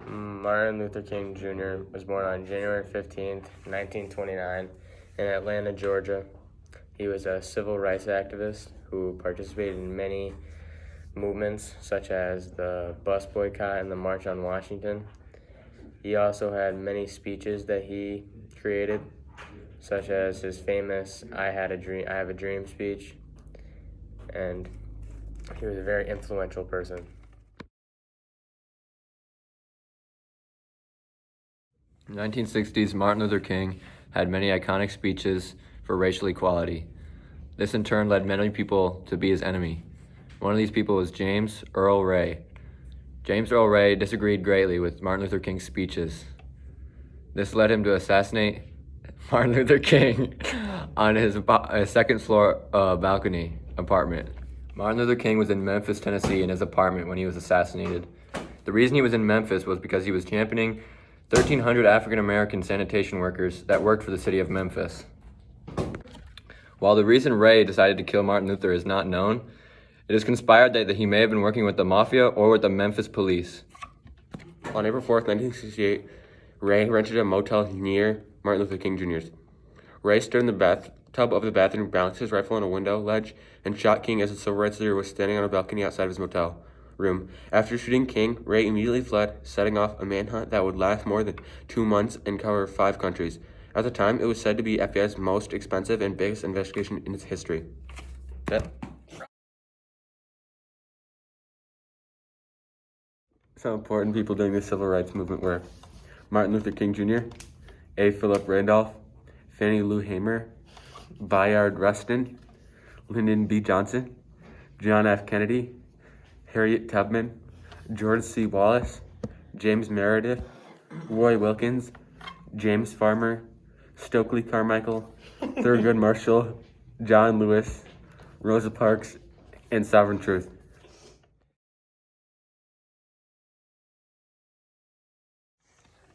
Martin Luther King Jr. was born on January 15th, 1929, in Atlanta, Georgia. He was a civil rights activist who participated in many movements, such as the bus boycott and the March on Washington. He also had many speeches that he created, such as his famous I have a dream speech, and he was a very influential person. In the 1960s, Martin Luther King had many iconic speeches for racial equality. This in turn led many people to be his enemy. One of these people was James Earl Ray. James Earl Ray disagreed greatly with Martin Luther King's speeches. This led him to assassinate Martin Luther King on his second floor balcony apartment. Martin Luther King was in Memphis, Tennessee in his apartment when he was assassinated. The reason he was in Memphis was because he was championing 1,300 African-American sanitation workers that worked for the city of Memphis. While the reason Ray decided to kill Martin Luther is not known, it is conspired that he may have been working with the mafia or with the Memphis police. On April 4th, 1968, Ray rented a motel near Martin Luther King Jr.'s. Ray stood in the bathtub of the bathroom, balanced his rifle on a window ledge, and shot King as the civil rights leader was standing on a balcony outside of his motel room. After shooting King, Ray immediately fled, setting off a manhunt that would last more than 2 months and cover 5 countries. At the time, it was said to be FBI's most expensive and biggest investigation in its history. Some important people during the civil rights movement were Martin Luther King Jr., A. Philip Randolph, Fannie Lou Hamer, Bayard Rustin, Lyndon B. Johnson, John F. Kennedy, Harriet Tubman, George C. Wallace, James Meredith, Roy Wilkins, James Farmer, Stokely Carmichael, Thurgood Marshall, John Lewis, Rosa Parks, and Sovereign Truth.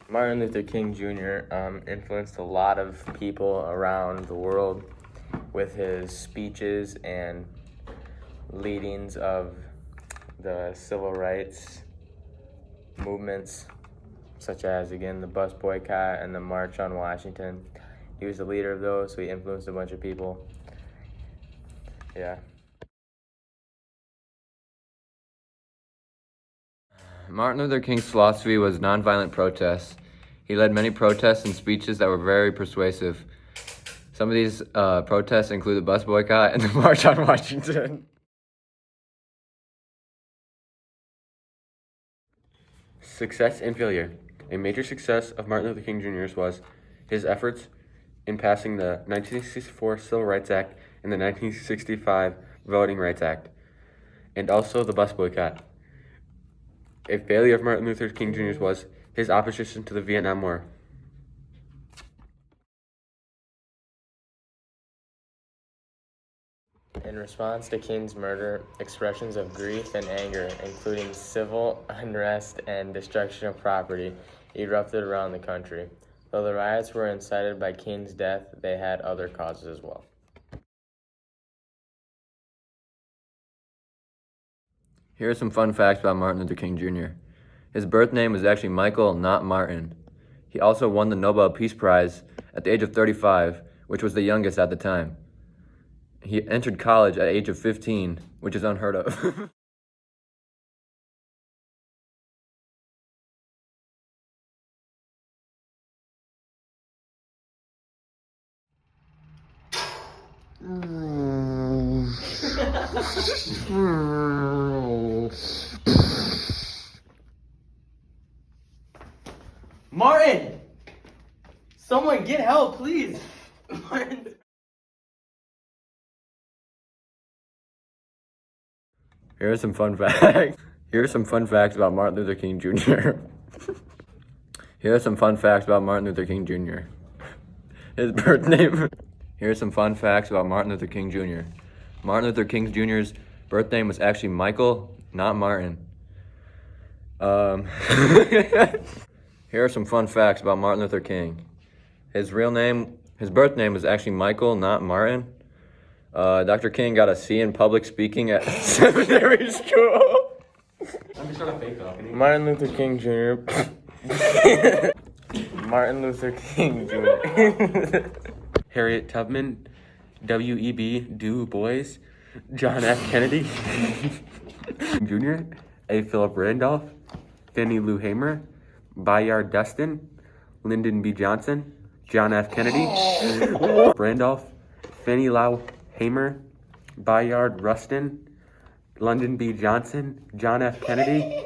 Martin Luther King Jr. Influenced a lot of people around the world with his speeches and leadings of the civil rights movements, such as, again, the bus boycott and the March on Washington. He was the leader of those, so he influenced a bunch of people. Yeah. Martin Luther King's philosophy was nonviolent protest. He led many protests and speeches that were very persuasive. Some of these protests include the bus boycott and the March on Washington. Success and failure. A major success of Martin Luther King Jr.'s was his efforts in passing the 1964 Civil Rights Act and the 1965 Voting Rights Act, and also the bus boycott. A failure of Martin Luther King Jr.'s was his opposition to the Vietnam War. In response to King's murder, expressions of grief and anger, including civil unrest and destruction of property, erupted around the country. Though the riots were incited by King's death, they had other causes as well. Here are some fun facts about Martin Luther King Jr. His birth name was actually Michael, not Martin. He also won the Nobel Peace Prize at the age of 35, which was the youngest at the time. He entered college at the age of 15, which is unheard of. Martin! Someone get help, please! Martin. Here are some fun facts. Here are some fun facts about Martin Luther King Jr. Here are some fun facts about Martin Luther King Jr. His birth name. Here are some fun facts about Martin Luther King Jr. Martin Luther King Jr.'s birth name was actually Michael, not Martin. Here are some fun facts about Martin Luther King. His birth name was actually Michael, not Martin. Dr. King got a C in public speaking at seminary school. Martin Luther King Jr. Martin Luther King Jr. Harriet Tubman, W.E.B. Du Bois, John F. Kennedy Jr., A. Philip Randolph, Fannie Lou Hamer, Bayard Rustin, Lyndon B. Johnson, John F. Kennedy, Randolph, Fannie Lou Hamer, Bayard Rustin, Lyndon B. Johnson, John F. Kennedy.